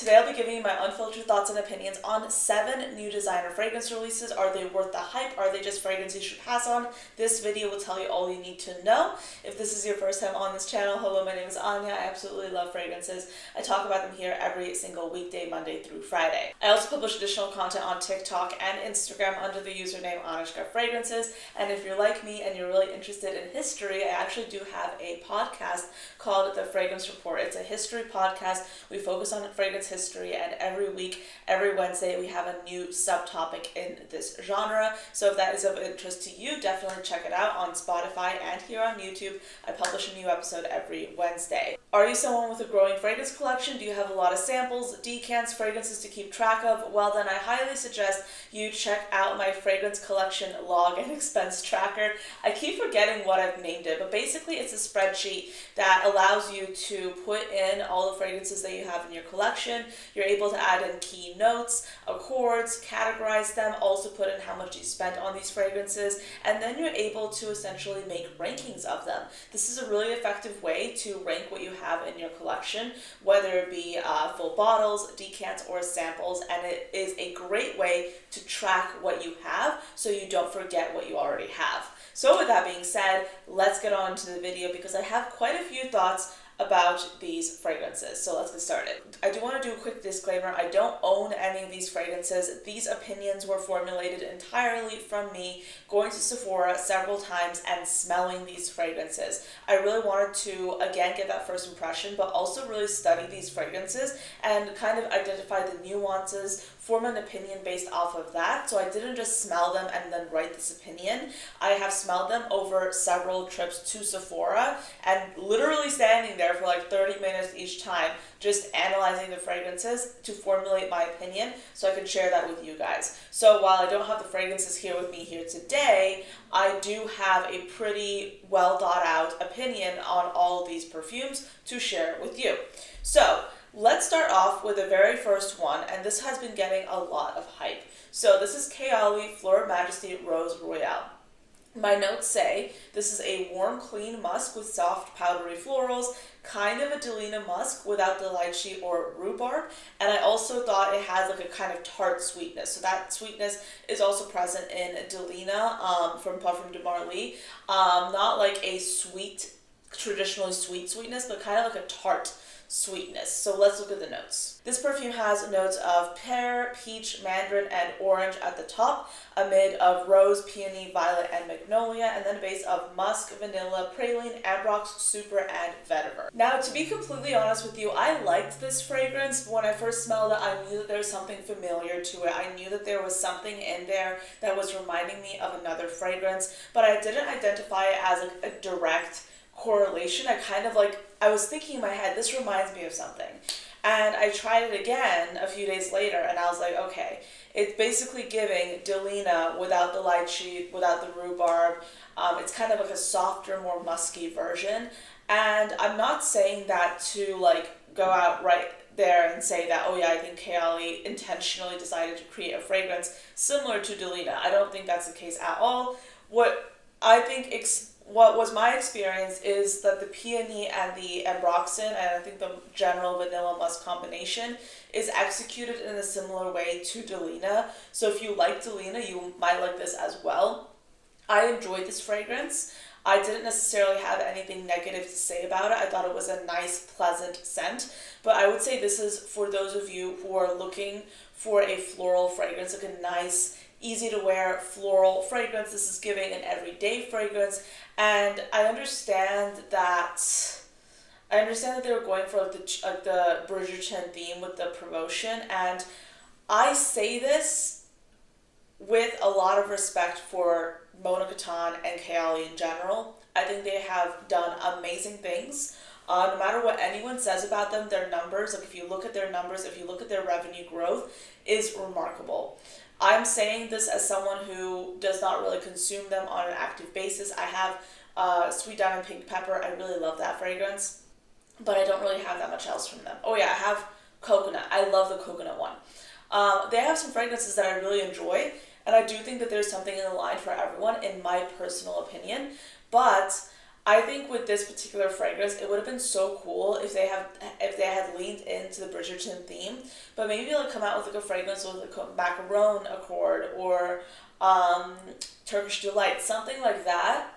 today I'll be giving you my unfiltered thoughts and opinions on 7 new designer fragrance releases. Are they worth the hype? Are they just fragrances you should pass on? This video will tell you all you need to know. If this is your first time on this channel, hello, my name is Anya. I absolutely love fragrances. I talk about them here every single weekday, Monday through Friday. I also publish additional content on TikTok and Instagram under the username ANECHKAFRAGRANCES. And if you're like me and you're really interested in history, I actually do have a podcast called The Fragrance Report. It's a history podcast. We focus on fragrance history, and every week, every Wednesday, we have a new subtopic in this genre. So if that is of interest to you, definitely check it out on Spotify and here on YouTube. I publish a new episode every Wednesday. Are you someone with a growing fragrance collection? Do you have a lot of samples, decants, fragrances to keep track of? Well, then I highly suggest you check out my fragrance collection log and expense tracker. I keep forgetting what I've named it, but basically it's a spreadsheet that allows you to put in all the fragrances that you have in your collection. You're able to add in key notes, accords, categorize them, also put in how much you spent on these fragrances, and then you're able to essentially make rankings of them. This is a really effective way to rank what you have in your collection, whether it be full bottles, decants, or samples, and it is a great way to track what you have so you don't forget what you already have. So with that being said, let's get on to the video because I have quite a few thoughts about these fragrances. So let's get started. I do want to do a quick disclaimer. I don't own any of these fragrances. These opinions were formulated entirely from me going to Sephora several times and smelling these fragrances. I really wanted to, again, get that first impression, but also really study these fragrances and kind of identify the nuances, form an opinion based off of that. So I didn't just smell them and then write this opinion. I have smelled them over several trips to Sephora and literally standing there for like 30 minutes each time, just analyzing the fragrances to formulate my opinion so I can share that with you guys. So while I don't have the fragrances here with me here today, I do have a pretty well thought out opinion on all of these perfumes to share with you. So let's start off with the very first one, and this has been getting a lot of hype. So this is Kayali Flora Majesty Rose Royale. My notes say this is a warm, clean musk with soft, powdery florals, kind of a Delina musk without the lychee or rhubarb, and I also thought it has like a kind of tart sweetness. So that sweetness is also present in Delina from Parfums de Marly. Not like a sweet, traditionally sweet sweetness, but kind of like a tart sweetness. So let's look at the notes. This perfume has notes of pear, peach, mandarin, and orange at the top, a mid of rose, peony, violet, and magnolia, and then a base of musk, vanilla, praline, ambrox, super, and vetiver. Now, to be completely honest with you, I liked this fragrance, but when I first smelled it, I knew that there was something familiar to it. I knew that there was something in there that was reminding me of another fragrance, but I didn't identify it as a direct correlation. I was thinking in my head, this reminds me of something. And I tried it again a few days later, and I was like, okay, it's basically giving Delina without the lychee, without the rhubarb. It's kind of like a softer, more musky version. And I'm not saying that to like go out right there and say that, oh yeah, I think Kayali intentionally decided to create a fragrance similar to Delina. I don't think that's the case at all. What was my experience is that the peony and the ambroxan, and I think the general vanilla musk combination, is executed in a similar way to Delina. So if you like Delina, you might like this as well. I enjoyed this fragrance. I didn't necessarily have anything negative to say about it. I thought it was a nice, pleasant scent. But I would say this is for those of you who are looking for a floral fragrance, like a nice, easy to wear floral fragrance. This is giving an everyday fragrance, and I understand that they were going for the Bridgerton theme with the promotion, and I say this with a lot of respect for Mona Katan and Kayali in general. I think they have done amazing things. No matter what anyone says about them, their numbers, like if you look at their numbers, if you look at their revenue growth, is remarkable. I'm saying this as someone who does not really consume them on an active basis. I have Sweet Diamond Pink Pepper. I really love that fragrance, but I don't really have that much else from them. Oh yeah, I have Coconut. I love the Coconut one. They have some fragrances that I really enjoy, and I do think that there's something in the line for everyone, in my personal opinion, but I think with this particular fragrance, it would have been so cool if they had leaned into the Bridgerton theme, but maybe like come out with like a fragrance with like a macaron accord or Turkish delight, something like that,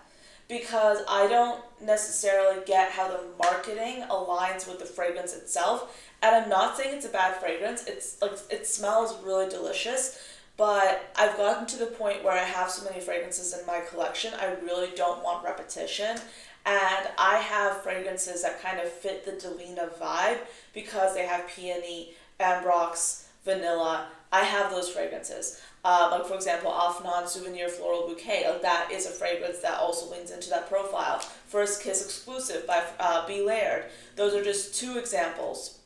because I don't necessarily get how the marketing aligns with the fragrance itself. And I'm not saying it's a bad fragrance. It's like it smells really delicious. But I've gotten to the point where I have so many fragrances in my collection, I really don't want repetition. And I have fragrances that kind of fit the Delina vibe because they have peony, ambrox, vanilla. I have those fragrances. Like for example, Afnan Souvenir Floral Bouquet. Like that is a fragrance that also leans into that profile. First Kiss Exclusive by B. Laird. Those are just two examples.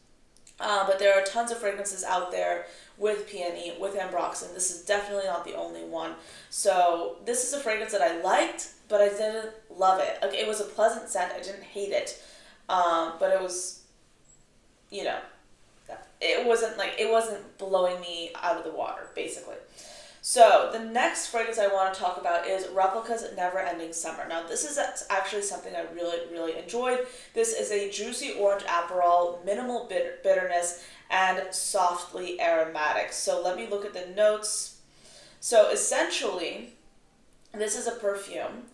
But there are tons of fragrances out there with peony, with ambrox, and this is definitely not the only one. So this is a fragrance that I liked, but I didn't love it. Like it was a pleasant scent. I didn't hate it, but it was, you know, it wasn't blowing me out of the water, basically. So the next fragrance I want to talk about is Replica's Never Ending Summer. Now this is actually something I really, really enjoyed. This is a juicy orange Aperol, minimal bitterness, and softly aromatic. So let me look at the notes. So essentially, this is a perfume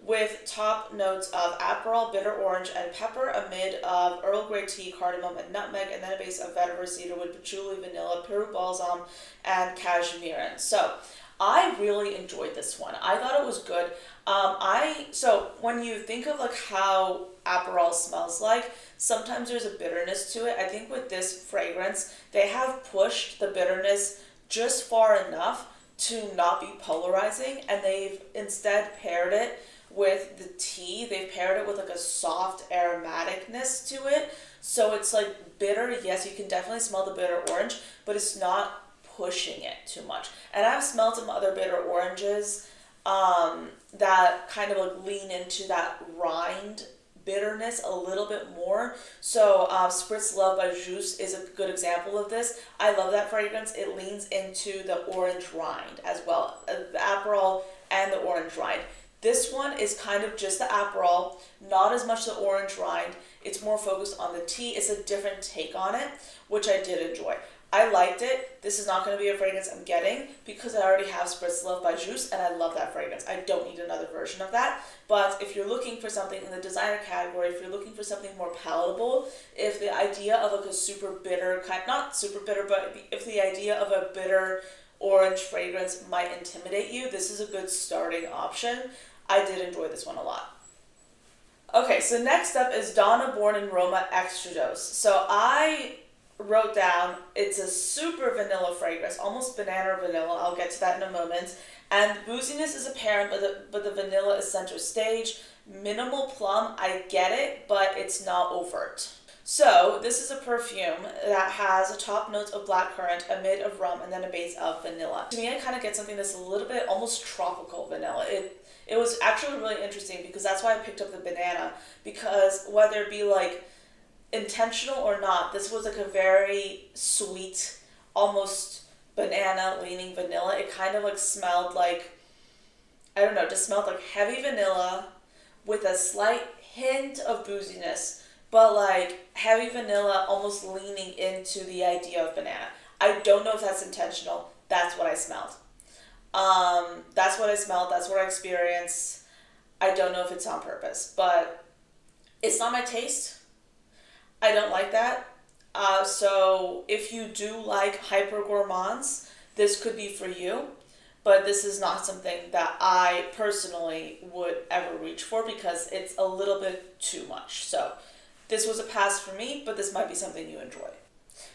with top notes of Aperol, bitter orange, and pepper, a mid of Earl Grey tea, cardamom, and nutmeg, and then a base of vetiver, cedarwood, patchouli, vanilla, Peru balsam, and cashmere. So I really enjoyed this one. I thought it was good. So when you think of like how Aperol smells like, sometimes there's a bitterness to it. I think with this fragrance, they have pushed the bitterness just far enough to not be polarizing, and they've instead paired it with the tea. They've paired it with like a soft aromaticness to it. So it's like bitter. Yes, you can definitely smell the bitter orange, but it's not pushing it too much. And I've smelled some other bitter oranges that kind of like lean into that rind bitterness a little bit more. So Spritz Love by J.U.S is a good example of this. I love that fragrance. It leans into the orange rind as well, the Aperol and the orange rind. This one is kind of just the Aperol, not as much the orange rind. It's more focused on the tea. It's a different take on it, which I did enjoy. I liked it. This is not going to be a fragrance I'm getting because I already have Spritz Love by J.U.S and I love that fragrance. I don't need another version of that. But if you're looking for something in the designer category, if you're looking for something more palatable, if the idea of like a super bitter kind, not super bitter, but if the idea of a bitter orange fragrance might intimidate you, this is a good starting option. I did enjoy this one a lot. Okay, so next up is Donna Born and Roma Extra Dose. So I wrote down, it's a super vanilla fragrance, almost banana vanilla. I'll get to that in a moment. And booziness is apparent, but the vanilla is center stage. Minimal plum, I get it, but it's not overt. So this is a perfume that has a top notes of blackcurrant, a mid of rum, and then a base of vanilla. To me, I kind of get something that's a little bit almost tropical vanilla. It was actually really interesting because that's why I picked up the banana, because whether it be like intentional or not, this was like a very sweet, almost banana leaning vanilla. It kind of like smelled like, I don't know, just smelled like heavy vanilla with a slight hint of booziness, but like heavy vanilla almost leaning into the idea of banana. I don't know if that's intentional. That's what I smelled. That's what I smelled. That's what I experienced. I don't know if it's on purpose, but it's not my taste. I don't like that. So if you do like hyper gourmands, this could be for you, but this is not something that I personally would ever reach for because it's a little bit too much. So this was a pass for me, but this might be something you enjoy.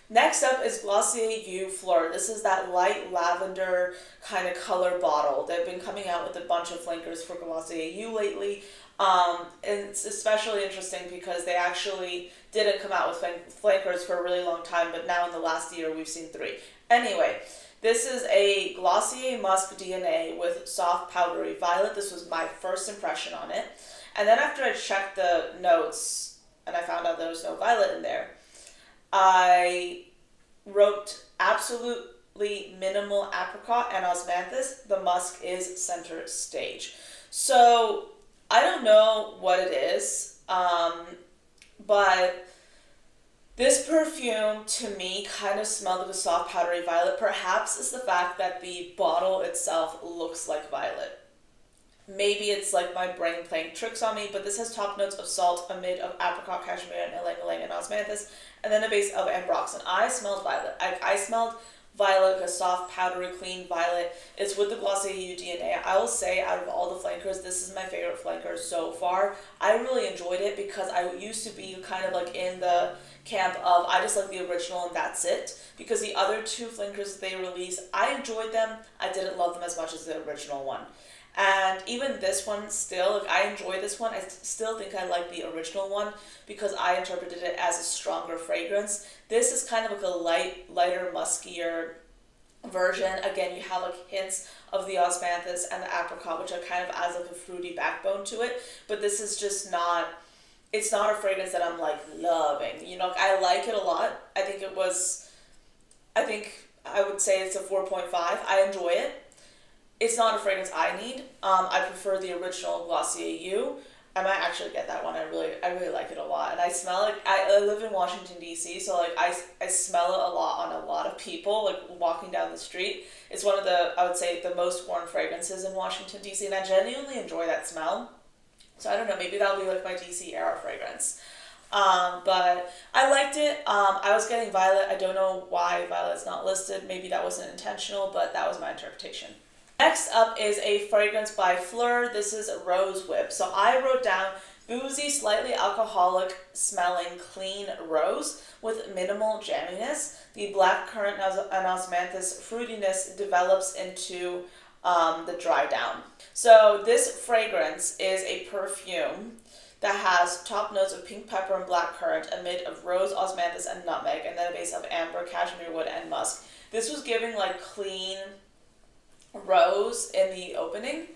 Next up is Glossier You Phlur. This is that light lavender kind of color bottle. They've been coming out with a bunch of flankers for Glossier You lately. And it's especially interesting because they actually didn't come out with flankers for a really long time, but now in the last year we've seen 3. Anyway, this is a Glossier Musk DNA with soft powdery violet. This was my first impression on it. And then after I checked the notes and I found out there was no violet in there, I wrote absolutely minimal apricot and osmanthus. The musk is center stage. So I don't know what it is, but this perfume to me kind of smelled like a soft powdery violet. Perhaps it's the fact that the bottle itself looks like violet. Maybe it's like my brain playing tricks on me, but this has top notes of salt, a mid of apricot, cashmere, and ylang-ylang and osmanthus, and then a base of ambroxan. I smelled violet. I smelled violet, like a soft, powdery, clean violet. It's with the Glossier You DNA. I will say, out of all the flankers, this is my favorite flanker so far. I really enjoyed it because I used to be kind of like in the camp of I just like the original and that's it. Because the other two flankers they released, I enjoyed them. I didn't love them as much as the original one. And even this one still, like, I enjoy this one. I still think I like the original one because I interpreted it as a stronger fragrance. This is kind of like a lighter, muskier version. Again, you have like hints of the osmanthus and the apricot, which are kind of adds like a fruity backbone to it. But this is just not, it's not a fragrance that I'm like loving. You know, I like it a lot. I think I would say it's a 4.5. I enjoy it. It's not a fragrance I need. I prefer the original Glossier You. I might actually get that one. I really like it a lot. And I smell it. I live in Washington, D.C., so like I smell it a lot on a lot of people, like walking down the street. It's one of the, I would say, the most worn fragrances in Washington, D.C., and I genuinely enjoy that smell. So I don't know, maybe that'll be like my DC era fragrance. But I liked it. I was getting violet. I don't know why violet's not listed. Maybe that wasn't intentional, but that was my interpretation. Next up is a fragrance by Phlur. This is Rose Whip. So I wrote down boozy, slightly alcoholic smelling clean rose with minimal jamminess. The black currant and osmanthus fruitiness develops into the dry down. So this fragrance is a perfume that has top notes of pink pepper and black currant, a mid of rose, osmanthus, and nutmeg, and then a base of amber, cashmere wood, and musk. This was giving like clean rose in the opening,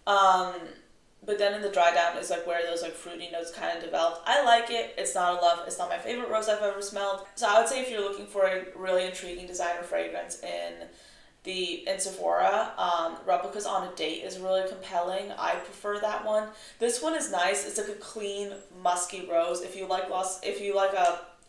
but then in the dry down is like where those like fruity notes kind of developed. I like it. It's not a love. It's not my favorite rose I've ever smelled. So I would say if you're looking for a really intriguing designer fragrance in Sephora, Replicas on a Date is really compelling. I prefer that one. This one is nice. It's like a clean, musky rose. If you like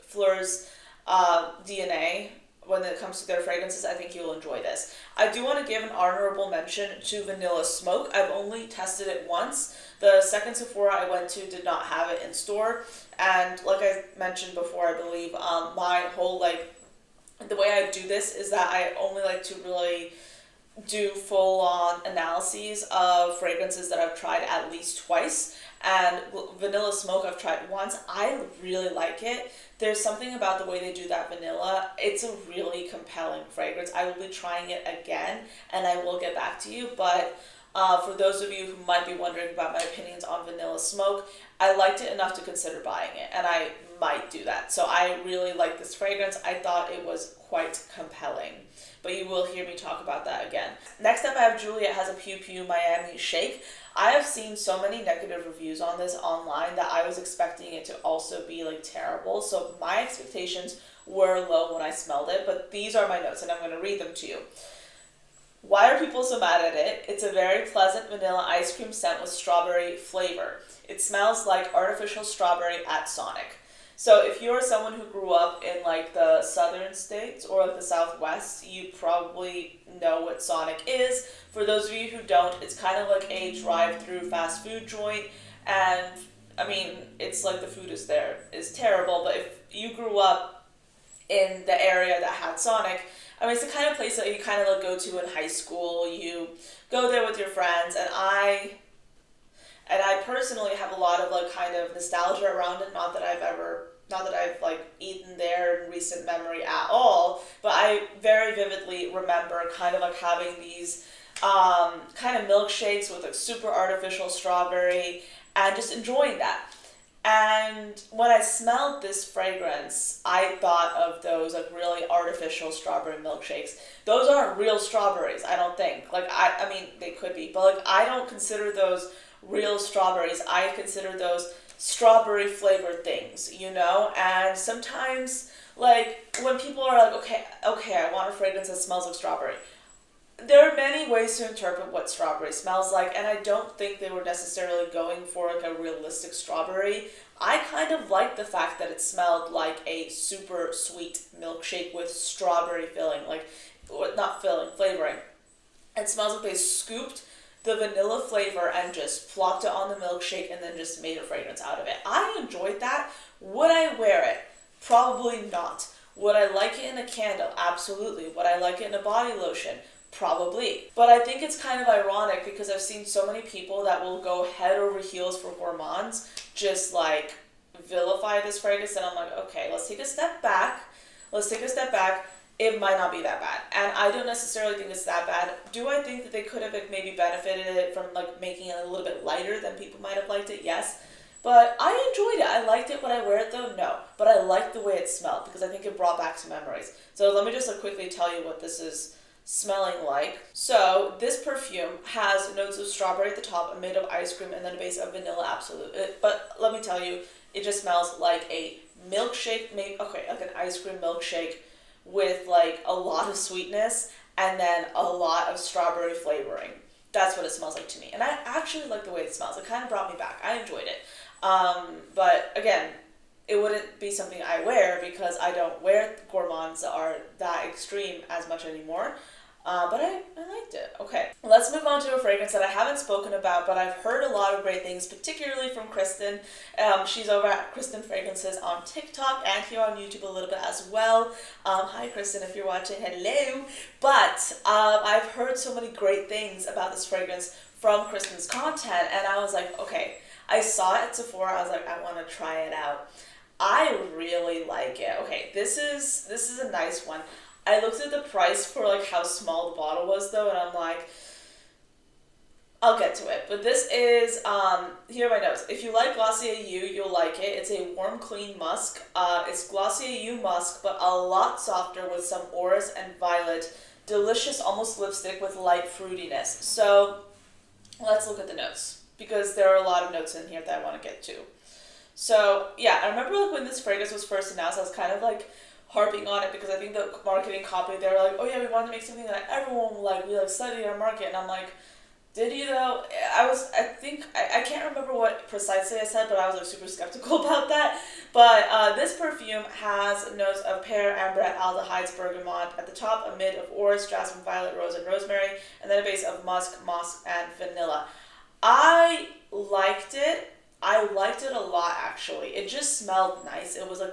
Phlur's DNA when it comes to their fragrances, I think you'll enjoy this. I do want to give an honorable mention to Vanilla Smoke. I've only tested it once. The second Sephora I went to did not have it in store, and like I mentioned before, I believe my whole the way I do this is that I only like to really do full-on analyses of fragrances that I've tried at least twice. And Vanilla Smoke I've tried once. I really like it. There's something about the way they do that vanilla. It's a really compelling fragrance. I will be trying it again, and I will get back to you. But for those of you who might be wondering about my opinions on Vanilla Smoke, I liked it enough to consider buying it, and I might do that. So I really like this fragrance. I thought it was quite compelling. But you will hear me talk about that again. Next up, I have Juliette Has a Pew Pew Miami Shake. I have seen so many negative reviews on this online that I was expecting it to also be like terrible. So my expectations were low when I smelled it, but these are my notes and I'm going to read them to you. Why are people so mad at it? It's a very pleasant vanilla ice cream scent with strawberry flavor. It smells like artificial strawberry at Sonic. So if you're someone who grew up in like the southern states or like the Southwest, you probably know what Sonic is. For those of you who don't, it's kind of like a drive-through fast food joint, and I mean, it's like the food is terrible, but if you grew up in the area that had Sonic, I mean, it's the kind of place that you kind of like go to in high school. You go there with your friends, and I personally have a lot of like kind of nostalgia around it. Not that I've like eaten there in recent memory at all, but I very vividly remember kind of like having these kind of milkshakes with like super artificial strawberry and just enjoying that. And when I smelled this fragrance, I thought of those like really artificial strawberry milkshakes. Those aren't real strawberries, I don't think. Like I mean they could be, but like I don't consider those real strawberries. I consider those strawberry flavored things, you know? And sometimes like when people are like, okay, I want a fragrance that smells like strawberry. there are many ways to interpret what strawberry smells like, and I don't think they were necessarily going for like a realistic strawberry. I kind of like the fact that it smelled like a super sweet milkshake with strawberry filling, like, not filling, flavoring. It smells like they scooped the vanilla flavor and just plopped it on the milkshake and then just made a fragrance out of it. I enjoyed that. Would I wear it? Probably not. Would I like it in a candle? Absolutely. Would I like it in a body lotion? Probably. But I think it's kind of ironic because I've seen so many people that will go head over heels for gourmands, just like vilify this fragrance, and I'm like, okay, let's take a step back. It might not be that bad. And I don't necessarily think it's that bad. Do I think that they could have maybe benefited it from like making it a little bit lighter than people might have liked it? Yes. But I enjoyed it. I liked it. Would I wear it though? No. But I liked the way it smelled because I think it brought back some memories. So let me just quickly tell you what this is smelling like. So this perfume has notes of strawberry at the top, a mid of ice cream, and then a base of vanilla absolute. But let me tell you, it just smells like a milkshake, maybe, okay, like an ice cream milkshake with like a lot of sweetness and then a lot of strawberry flavoring. That's what it smells like to me. And I actually like the way it smells. It kind of brought me back. I enjoyed it. But again, it wouldn't be something I wear because I don't wear gourmands that are that extreme as much anymore. But I liked it. Okay, let's move on to a fragrance that I haven't spoken about, but I've heard a lot of great things, particularly from Kristen. She's over at Kristen Fragrances on TikTok and here on YouTube a little bit as well. Hi Kristen, if you're watching, hello. But I've heard so many great things about this fragrance from Kristen's content, and I was like, okay, I saw it at Sephora, I was like, I want to try it out. I really like it. Okay, this is a nice one. I looked at the price for like how small the bottle was though, and I'm like, I'll get to it. But this is, here are my notes. If you like Glossier You, you'll like it. It's a warm, clean musk. It's Glossier You musk, but a lot softer with some orris and violet. Delicious, almost lipstick with light fruitiness. So let's look at the notes because there are a lot of notes in here that I want to get to. So yeah, I remember like when this fragrance was first announced, I was kind of like harping on it because I think the marketing copy, they were like, oh yeah, we wanted to make something that everyone will like, we like studied our market, and I'm like, did you though? I can't remember what precisely I said, but I was like super skeptical about that. But this perfume has notes of pear, amber, aldehydes, bergamot at the top, a mid of orris, jasmine, violet, rose, and rosemary, and then a base of musk, moss, and vanilla. I liked it. I liked it a lot, actually. It just smelled nice. It was like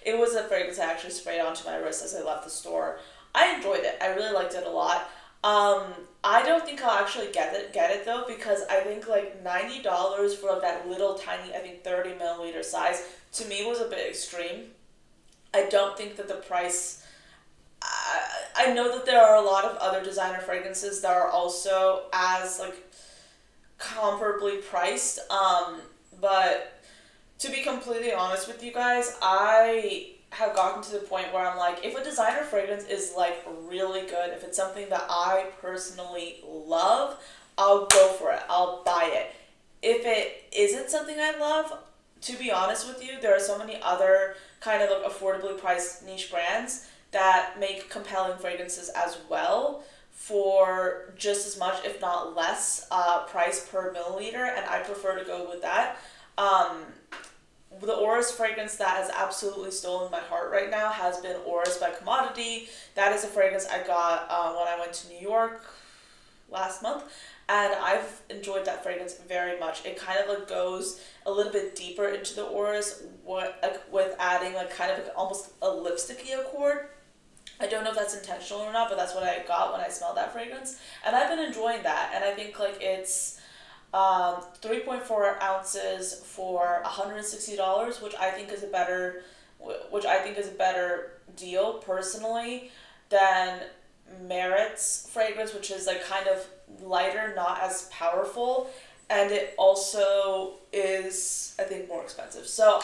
it was a fragrance I actually sprayed onto my wrist as I left the store. I enjoyed it. I really liked it a lot. I don't think I'll actually get it though, because I think like $90 for that little tiny, I think 30 milliliter size, to me was a bit extreme. I don't think that the price, I know that there are a lot of other designer fragrances that are also as like comparably priced, but to be completely honest with you guys, I have gotten to the point where I'm like, if a designer fragrance is like really good, if it's something that I personally love, I'll go for it, I'll buy it. If it isn't something I love, to be honest with you, there are so many other kind of like affordably priced niche brands that make compelling fragrances as well for just as much, if not less, price per milliliter, and I prefer to go with that. The Orris fragrance that has absolutely stolen my heart right now has been Orris by Commodity. That is a fragrance I got when I went to New York last month, and I've enjoyed that fragrance very much. It kind of like goes a little bit deeper into the Orris with adding like kind of like almost a lipsticky accord. I don't know if that's intentional or not, but that's what I got when I smelled that fragrance, and I've been enjoying that. And I think like it's 3.4 ounces for $160, which I think is a better deal personally than Merit's fragrance, which is like kind of lighter, not as powerful, and it also is, I think, more expensive. So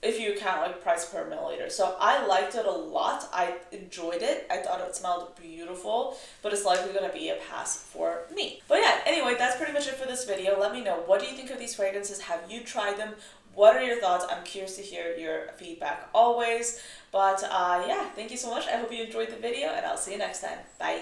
if you count like price per milliliter. So I liked it a lot. I enjoyed it. I thought it smelled beautiful, but it's likely going to be a pass for me. But yeah, anyway, that's pretty much it for this video. Let me know, what do you think of these fragrances? Have you tried them? What are your thoughts? I'm curious to hear your feedback always. But yeah, thank you so much. I hope you enjoyed the video, and I'll see you next time. Bye.